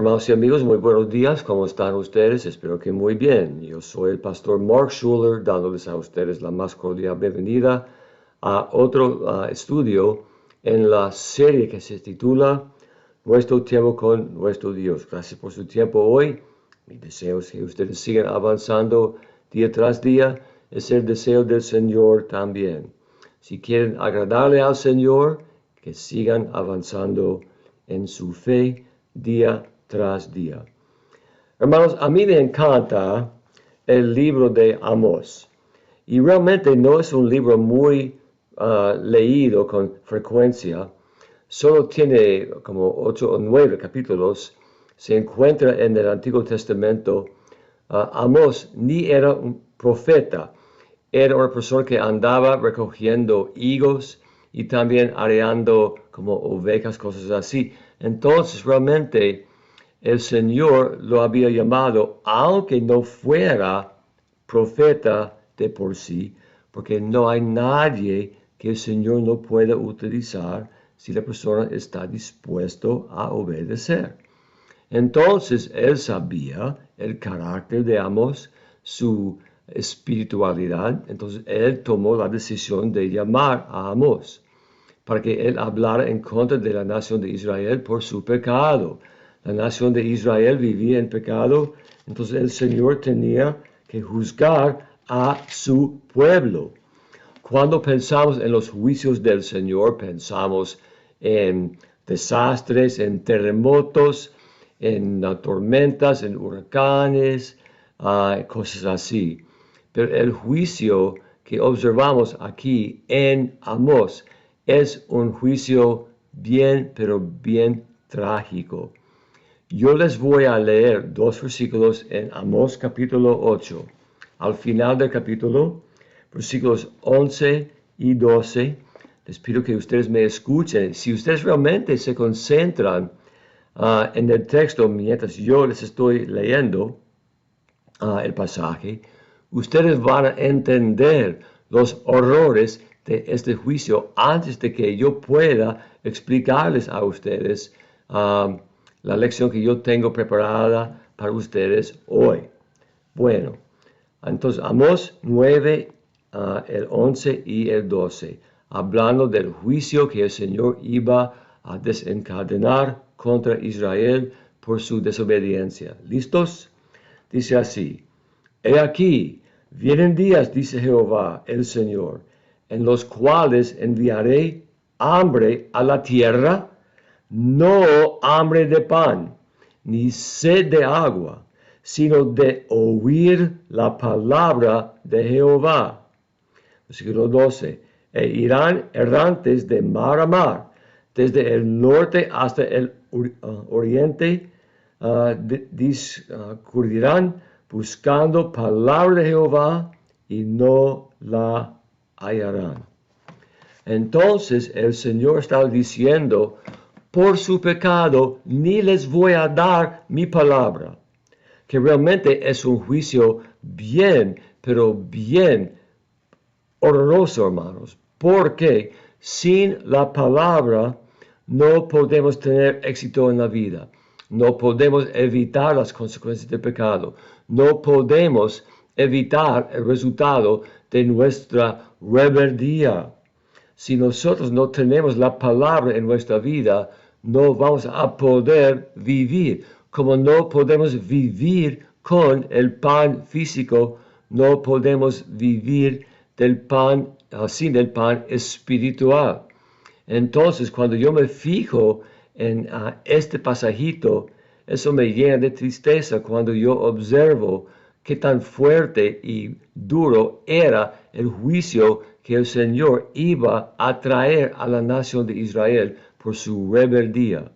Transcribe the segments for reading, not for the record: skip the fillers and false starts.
Hermanos y amigos, muy buenos días. ¿Cómo están ustedes? Espero que muy bien. Yo soy el pastor Mark Schuller, dándoles a ustedes la más cordial bienvenida a otro estudio en la serie que se titula Nuestro tiempo con nuestro Dios. Gracias por su tiempo hoy. Mi deseo es que ustedes sigan avanzando día tras día. Es el deseo del Señor también. Si quieren agradarle al Señor, que sigan avanzando en su fe día tras día. Hermanos, a mí me encanta el libro de Amós. Y realmente no es un libro muy leído con frecuencia. Solo tiene como 8 o 9 capítulos. Se encuentra en el Antiguo Testamento. Amós ni era un profeta. Era una persona que andaba recogiendo higos y también areando como ovejas, cosas así. Entonces realmente el Señor lo había llamado, aunque no fuera profeta de por sí, porque no hay nadie que el Señor no pueda utilizar si la persona está dispuesto a obedecer. Entonces él sabía el carácter de Amós, su espiritualidad. Entonces él tomó la decisión de llamar a Amós para que él hablara en contra de la nación de Israel por su pecado. La nación de Israel vivía en pecado, entonces el Señor tenía que juzgar a su pueblo. Cuando pensamos en los juicios del Señor, pensamos en desastres, en terremotos, en tormentas, en huracanes, cosas así. Pero el juicio que observamos aquí en Amós es un juicio bien, pero bien trágico. Yo les voy a leer 2 versículos en Amós capítulo 8. Al final del capítulo, versículos 11 y 12, les pido que ustedes me escuchen. Si ustedes realmente se concentran en el texto mientras yo les estoy leyendo el pasaje, ustedes van a entender los horrores de este juicio antes de que yo pueda explicarles a ustedes la lección que yo tengo preparada para ustedes hoy. Bueno, entonces Amós 9, el 11 y el 12, hablando del juicio que el Señor iba a desencadenar contra Israel por su desobediencia. ¿Listos? Dice así: He aquí, vienen días, dice Jehová el Señor, en los cuales enviaré hambre a la tierra, no hambre de pan, ni sed de agua, sino de oír la palabra de Jehová. Versículo 12. E irán errantes de mar a mar, desde el norte hasta el oriente, discurrirán buscando palabra de Jehová y no la hallarán. Entonces el Señor está diciendo, por su pecado ni les voy a dar mi palabra, que realmente es un juicio bien, pero bien horroroso, hermanos, porque sin la palabra no podemos tener éxito en la vida. No podemos evitar las consecuencias del pecado. No podemos evitar el resultado de nuestra rebeldía. Si nosotros no tenemos la palabra en nuestra vida, no vamos a poder vivir. Como no podemos vivir con el pan físico, no podemos vivir sin el pan espiritual. Entonces, cuando yo me fijo en este pasajito, eso me llena de tristeza cuando yo observo qué tan fuerte y duro era el juicio que el Señor iba a traer a la nación de Israel por su rebeldía.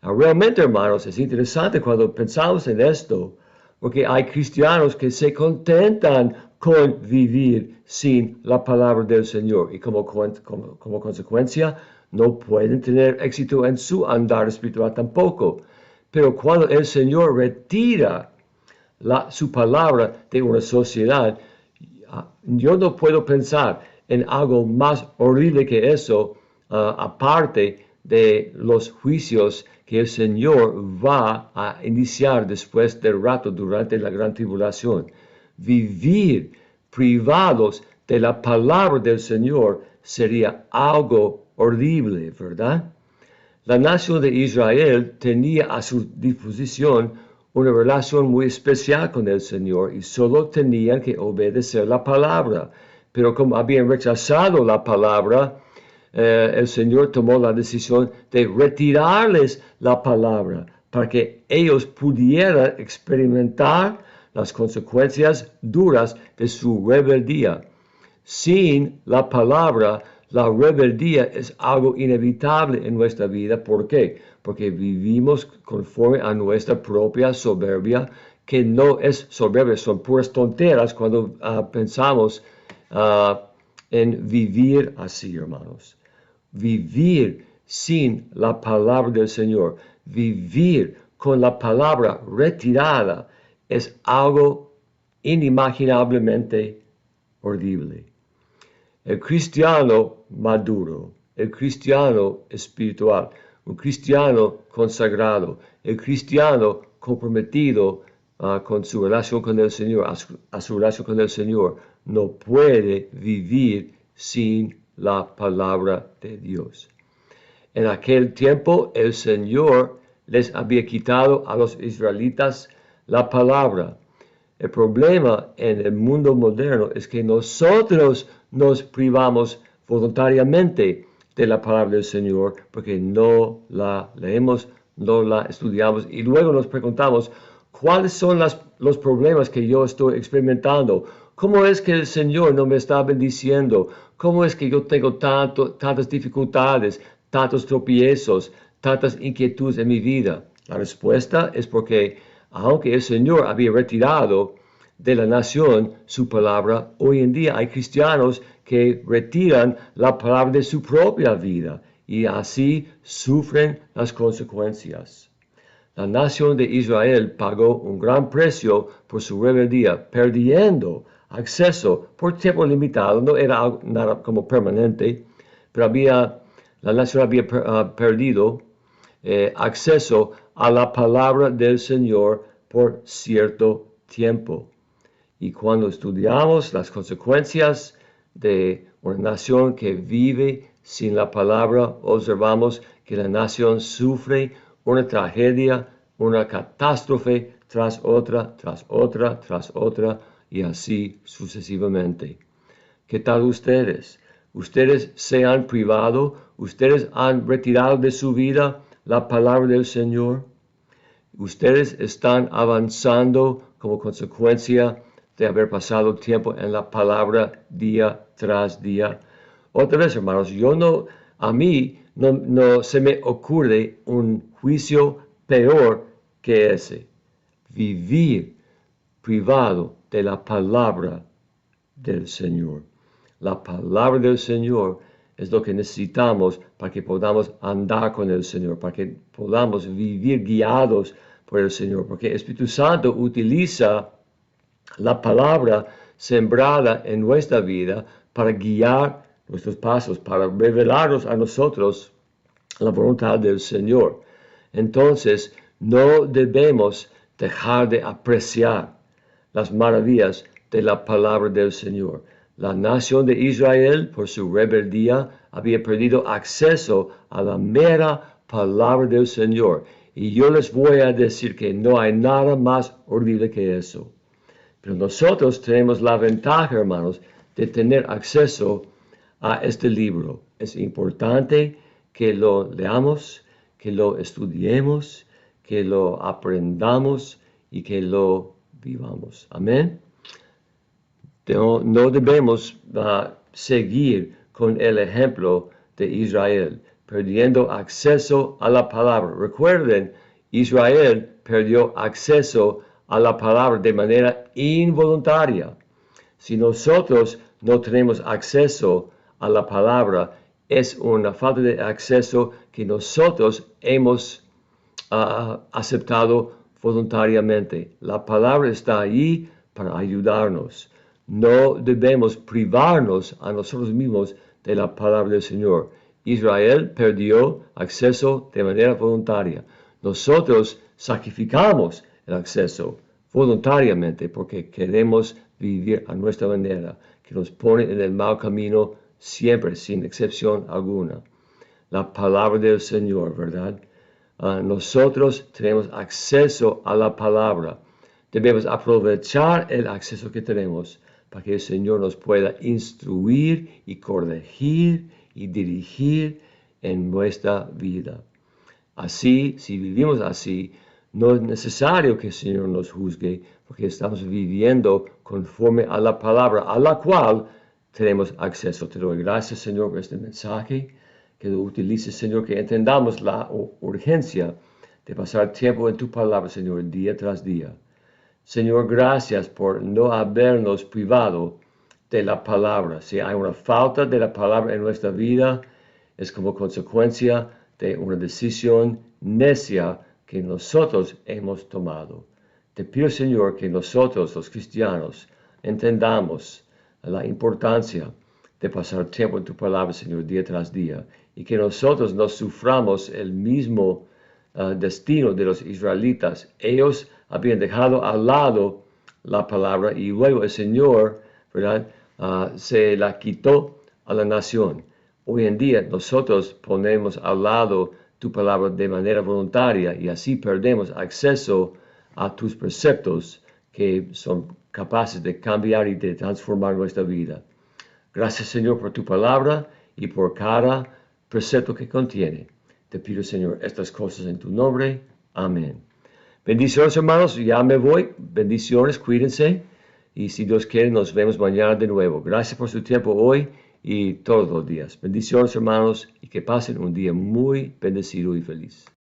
Realmente, hermanos, es interesante cuando pensamos en esto, porque hay cristianos que se contentan con vivir sin la palabra del Señor y como consecuencia no pueden tener éxito en su andar espiritual tampoco. Pero cuando el Señor retira su palabra de una sociedad, yo no puedo pensar en algo más horrible que eso, aparte de los juicios que el Señor va a iniciar después del rato durante la gran tribulación. Vivir privados de la palabra del Señor sería algo horrible, ¿verdad? La nación de Israel tenía a su disposición una relación muy especial con el Señor y solo tenían que obedecer la palabra. Pero como habían rechazado la palabra, el Señor tomó la decisión de retirarles la palabra para que ellos pudieran experimentar las consecuencias duras de su rebeldía. Sin la palabra, la rebeldía es algo inevitable en nuestra vida. ¿Por qué? Porque vivimos conforme a nuestra propia soberbia, que no es soberbia, son puras tonteras cuando pensamos en vivir así, hermanos. Vivir sin la palabra del Señor, vivir con la palabra retirada, es algo inimaginablemente horrible. El cristiano maduro, el cristiano espiritual, un cristiano consagrado, el cristiano comprometido con su relación con el Señor, a su relación con el Señor, no puede vivir sin la palabra de Dios. En aquel tiempo el Señor les había quitado a los israelitas la palabra. El problema en el mundo moderno es que nosotros nos privamos voluntariamente de la palabra del Señor porque no la leemos, no la estudiamos y luego nos preguntamos, ¿cuáles son los problemas que yo estoy experimentando? ¿Cómo es que el Señor no me está bendiciendo? ¿Cómo es que yo tengo tantas dificultades, tantos tropiezos, tantas inquietudes en mi vida? La respuesta es porque aunque el Señor había retirado de la nación su palabra, hoy en día hay cristianos que retiran la palabra de su propia vida y así sufren las consecuencias. La nación de Israel pagó un gran precio por su rebeldía, perdiendo acceso por tiempo limitado, no era nada como permanente, pero la nación había perdido acceso a la palabra del Señor por cierto tiempo. Y cuando estudiamos las consecuencias de una nación que vive sin la palabra, observamos que la nación sufre una tragedia, una catástrofe tras otra, tras otra, tras otra, y así sucesivamente. ¿Qué tal ustedes? ¿Ustedes se han privado? ¿Ustedes han retirado de su vida la palabra del Señor? ¿Ustedes están avanzando como consecuencia de haber pasado tiempo en la palabra día tras día? Otra vez, hermanos, a mí no se me ocurre un juicio peor que ese. Vivir privado de la palabra del Señor. La palabra del Señor es lo que necesitamos para que podamos andar con el Señor, para que podamos vivir guiados por el Señor, porque el Espíritu Santo utiliza la palabra sembrada en nuestra vida para guiar nuestros pasos, para revelarnos a nosotros la voluntad del Señor. Entonces, no debemos dejar de apreciar las maravillas de la palabra del Señor. La nación de Israel, por su rebeldía, había perdido acceso a la mera palabra del Señor. Y yo les voy a decir que no hay nada más horrible que eso. Pero nosotros tenemos la ventaja, hermanos, de tener acceso a este libro. Es importante que lo leamos, que lo estudiemos, que lo aprendamos y que lo vivamos. Amén. No debemos seguir con el ejemplo de Israel, perdiendo acceso a la palabra. Recuerden, Israel perdió acceso a la palabra de manera involuntaria. Si nosotros no tenemos acceso a la palabra, es una falta de acceso que nosotros hemos aceptado voluntariamente. La palabra está allí para ayudarnos. No debemos privarnos a nosotros mismos de la palabra del Señor. Israel perdió acceso de manera voluntaria. Nosotros sacrificamos el acceso voluntariamente porque queremos vivir a nuestra manera, que nos pone en el mal camino siempre, sin excepción alguna. La palabra del Señor, ¿verdad? Nosotros tenemos acceso a la palabra. Debemos aprovechar el acceso que tenemos para que el Señor nos pueda instruir y corregir y dirigir en nuestra vida. Así, si vivimos así, no es necesario que el Señor nos juzgue, porque estamos viviendo conforme a la palabra, a la cual tenemos acceso. Te doy gracias, Señor, por este mensaje, que lo utilices, Señor, que entendamos la urgencia de pasar tiempo en tu palabra, Señor, día tras día. Señor, gracias por no habernos privado de la palabra. Si hay una falta de la palabra en nuestra vida, es como consecuencia de una decisión necia que nosotros hemos tomado. Te pido, Señor, que nosotros, los cristianos, entendamos la importancia de pasar tiempo en tu palabra, Señor, día tras día, y que nosotros no suframos el mismo destino de los israelitas. Ellos habían dejado al lado la palabra y luego el Señor, ¿verdad? Se la quitó a la nación. Hoy en día nosotros ponemos al lado tu palabra de manera voluntaria y así perdemos acceso a tus preceptos que son capaces de cambiar y de transformar nuestra vida. Gracias, Señor, por tu palabra y por cada precepto que contiene. Te pido, Señor, estas cosas en tu nombre. Amén. Bendiciones, hermanos. Ya me voy. Bendiciones, cuídense. Y si Dios quiere, nos vemos mañana de nuevo. Gracias por su tiempo hoy y todos los días. Bendiciones, hermanos, y que pasen un día muy bendecido y feliz.